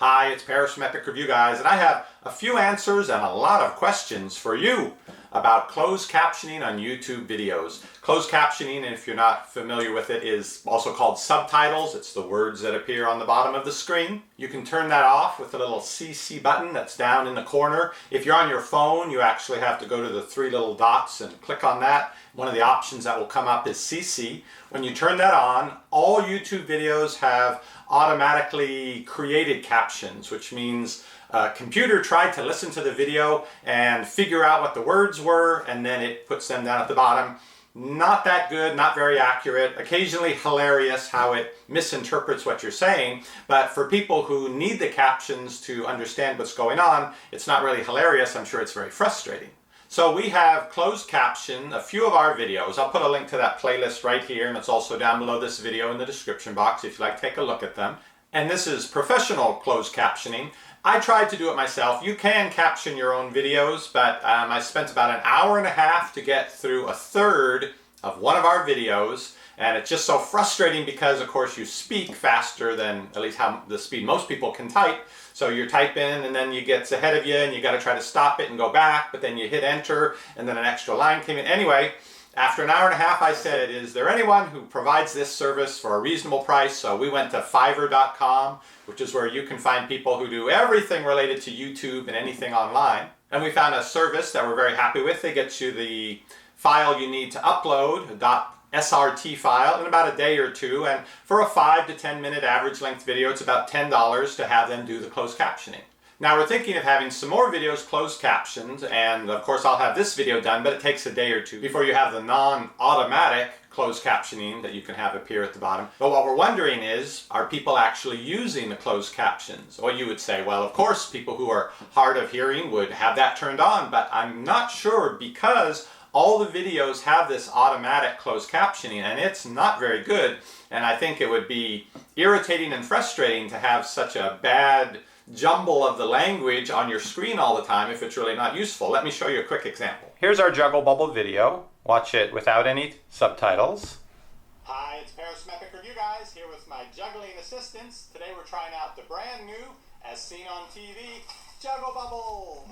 Hi, it's Paris from EpicReviewGuys, and I have a few answers and a lot of questions for you about closed captioning on YouTube videos. Closed captioning, if you're not familiar with it, is also called subtitles. It's the words that appear on the bottom of the screen. You can turn that off with the little CC button that's down in the corner. If you're on your phone, you actually have to go to the three little dots and click on that. One of the options that will come up is CC. When you turn that on, all YouTube videos have automatically created captions, which means a computer tried to listen to the video and figure out what the words were, and then it puts them down at the bottom. Not that good, not very accurate, occasionally hilarious how it misinterprets what you're saying, but for people who need the captions to understand what's going on, it's not really hilarious. I'm sure it's very frustrating. So we have closed captioned a few of our videos. I'll put a link to that playlist right here, and it's also down below this video in the description box if you'd like to take a look at them. And this is professional closed captioning. I tried to do it myself. You can caption your own videos, but I spent about an hour and a half to get through a third of one of our videos. And it's just so frustrating because, of course, you speak faster than at least how the speed most people can type. So you're typing and then it gets ahead of you and you got to try to stop it and go back, but then you hit enter and then an extra line came in. Anyway, after an hour and a half, I said, is there anyone who provides this service for a reasonable price? So we went to Fiverr.com, which is where you can find people who do everything related to YouTube and anything online. And we found a service that we're very happy with. They get you the file you need to upload, a .srt file, in about a day or two. And for a 5 to 10 minute average length video, it's about $10 to have them do the closed captioning. Now we're thinking of having some more videos closed captioned, and of course I'll have this video done, but it takes a day or two before you have the non-automatic closed captioning that you can have appear at the bottom. But what we're wondering is, are people actually using the closed captions? Well, you would say, well, of course, people who are hard of hearing would have that turned on, but I'm not sure because all the videos have this automatic closed captioning, and it's not very good, and I think it would be irritating and frustrating to have such a bad jumble of the language on your screen all the time if it's really not useful. Let me show you a quick example. Here's our Juggle Bubble video. Watch it without any subtitles. Hi, it's Paris from EpicReviewGuys here with my juggling assistants. Today we're trying out the brand new, as seen on TV, Juggle Bubbles.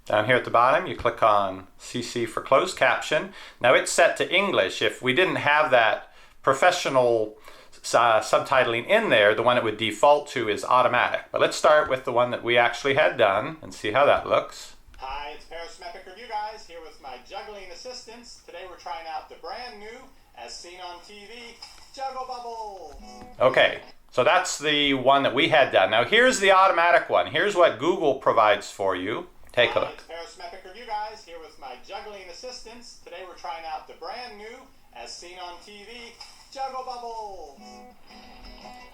Down here at the bottom, you click on CC for closed caption. Now it's set to English. If we didn't have that professional subtitling in there, the one it would default to is automatic. But let's start with the one that we actually had done and see how that looks. Hi, it's Paris from EpicReviewGuys here with my juggling assistants. Today we're trying out the brand new, as seen on TV, Juggle Bubbles. Okay, so that's the one that we had done. Now here's the automatic one. Here's what Google provides for you. Take a look. Hi, it's Paris from EpicReviewGuys here with my juggling assistants. Today we're trying out the brand new, as seen on TV, Juggle Bubbles.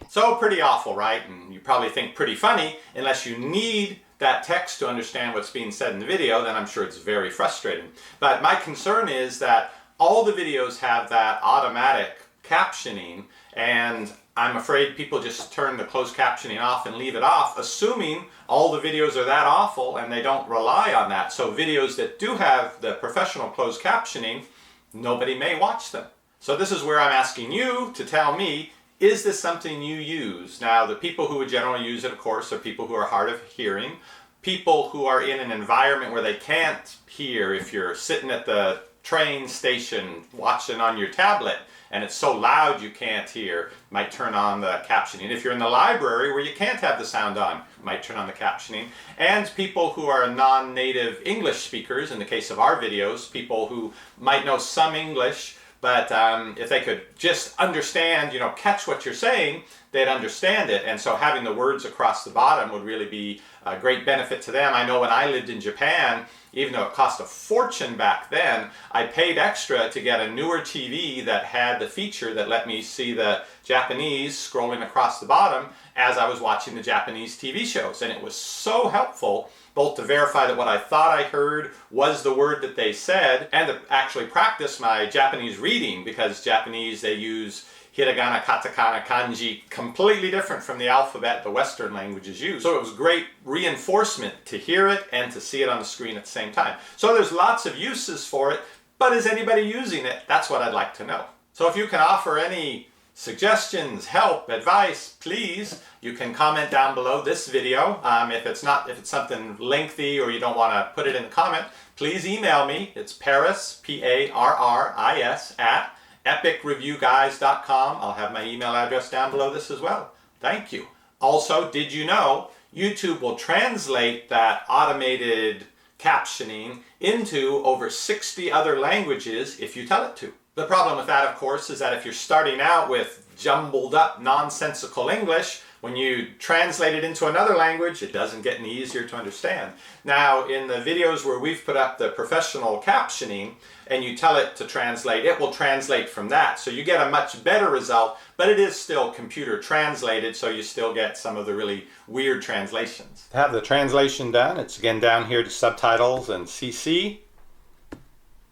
So pretty awful, right? And you probably think pretty funny. Unless you need that text to understand what's being said in the video, then I'm sure it's very frustrating. But my concern is that all the videos have that automatic captioning, and I'm afraid people just turn the closed captioning off and leave it off, assuming all the videos are that awful and they don't rely on that. So videos that do have the professional closed captioning, nobody may watch them. So this is where I'm asking you to tell me, is this something you use? Now, the people who would generally use it, of course, are people who are hard of hearing, people who are in an environment where they can't hear. If you're sitting at the train station watching on your tablet and it's so loud you can't hear, might turn on the captioning. If you're in the library where you can't have the sound on, might turn on the captioning. And people who are non-native English speakers, in the case of our videos, people who might know some English, but if they could just understand, catch what you're saying, they'd understand it. And so having the words across the bottom would really be a great benefit to them. I know when I lived in Japan, even though it cost a fortune back then, I paid extra to get a newer TV that had the feature that let me see the Japanese scrolling across the bottom as I was watching the Japanese TV shows. And it was so helpful, both to verify that what I thought I heard was the word that they said, and to actually practice my Japanese reading, because Japanese, they use hiragana, katakana, kanji, completely different from the alphabet the Western languages use. So it was great reinforcement to hear it and to see it on the screen at the same time. So there's lots of uses for it, but is anybody using it? That's what I'd like to know. So if you can offer any suggestions, help, advice, please, you can comment down below this video. If it's something lengthy or you don't want to put it in the comment, please email me. It's Paris, P-A-R-R-I-S, at EpicReviewGuys.com. I'll have my email address down below this as well. Thank you. Also, did you know YouTube will translate that automated captioning into over 60 other languages if you tell it to? The problem with that, of course, is that if you're starting out with jumbled up, nonsensical English, when you translate it into another language, it doesn't get any easier to understand. Now, in the videos where we've put up the professional captioning and you tell it to translate, it will translate from that. So you get a much better result, but it is still computer translated, so you still get some of the really weird translations. To have the translation done, it's again down here to subtitles and CC.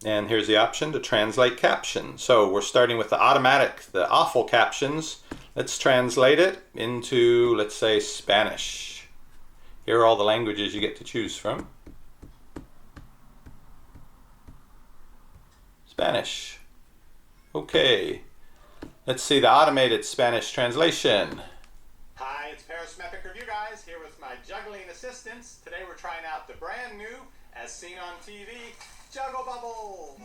And here's the option to translate captions. So we're starting with the automatic, the awful captions. Let's translate it into, let's say, Spanish. Here are all the languages you get to choose from. Spanish. Okay. Let's see the automated Spanish translation. Hi, it's Paris from EpicReviewGuys here with my juggling assistants. Today we're trying out the brand new, as seen on TV, Juggle Bubbles.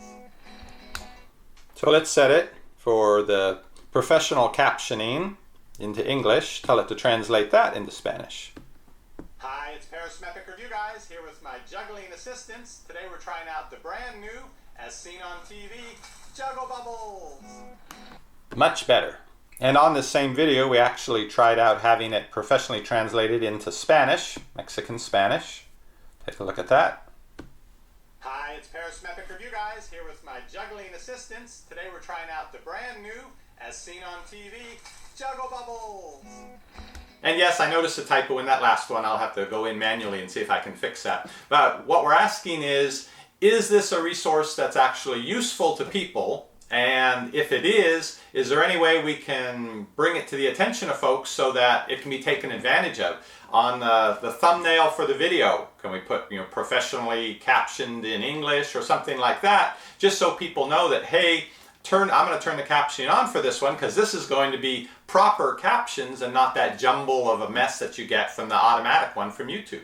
So let's set it for the professional captioning into English. Tell it to translate that into Spanish. Hi, it's Paris from EpicReviewGuys here with my juggling assistants. Today we're trying out the brand new, as seen on TV, Juggle Bubbles. Much better. And on this same video, we actually tried out having it professionally translated into Spanish, Mexican Spanish. Take a look at that. Hi, it's Paris from EpicReviewGuys here with my juggling assistants. Today we're trying out the brand new, as seen on TV, Juggle Bubbles. And yes, I noticed a typo in that last one. I'll have to go in manually and see if I can fix that. But what we're asking is this a resource that's actually useful to people? And if it is there any way we can bring it to the attention of folks so that it can be taken advantage of? On the thumbnail for the video, can we put, professionally captioned in English or something like that, just so people know that, hey, I'm going to turn the captioning on for this one because this is going to be proper captions and not that jumble of a mess that you get from the automatic one from YouTube.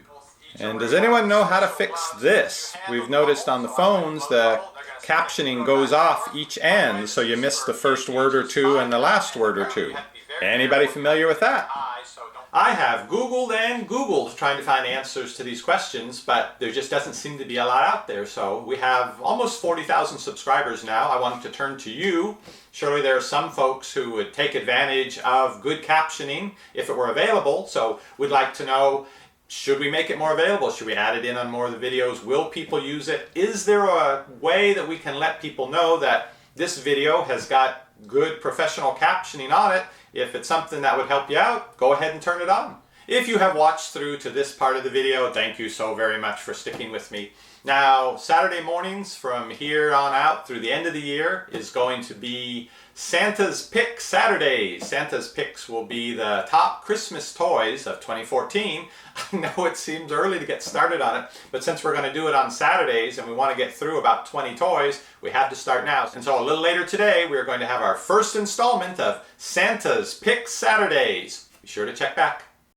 And does anyone know how to fix this? We've noticed on the phones the captioning goes off each end, so you miss the first word or two and the last word or two. Anybody familiar with that? I have Googled and Googled trying to find answers to these questions, but there just doesn't seem to be a lot out there. So we have almost 40,000 subscribers now. I wanted to turn to you. Surely there are some folks who would take advantage of good captioning if it were available. So we'd like to know, should we make it more available? Should we add it in on more of the videos? Will people use it? Is there a way that we can let people know that this video has got good professional captioning on it? If it's something that would help you out, go ahead and turn it on. If you have watched through to this part of the video, thank you so very much for sticking with me. Now, Saturday mornings from here on out through the end of the year is going to be Santa's Pick Saturdays. Santa's Picks will be the top Christmas toys of 2014. I know it seems early to get started on it, but since we're going to do it on Saturdays and we want to get through about 20 toys, we have to start now. And so a little later today, we're going to have our first installment of Santa's Pick Saturdays. Be sure to check back.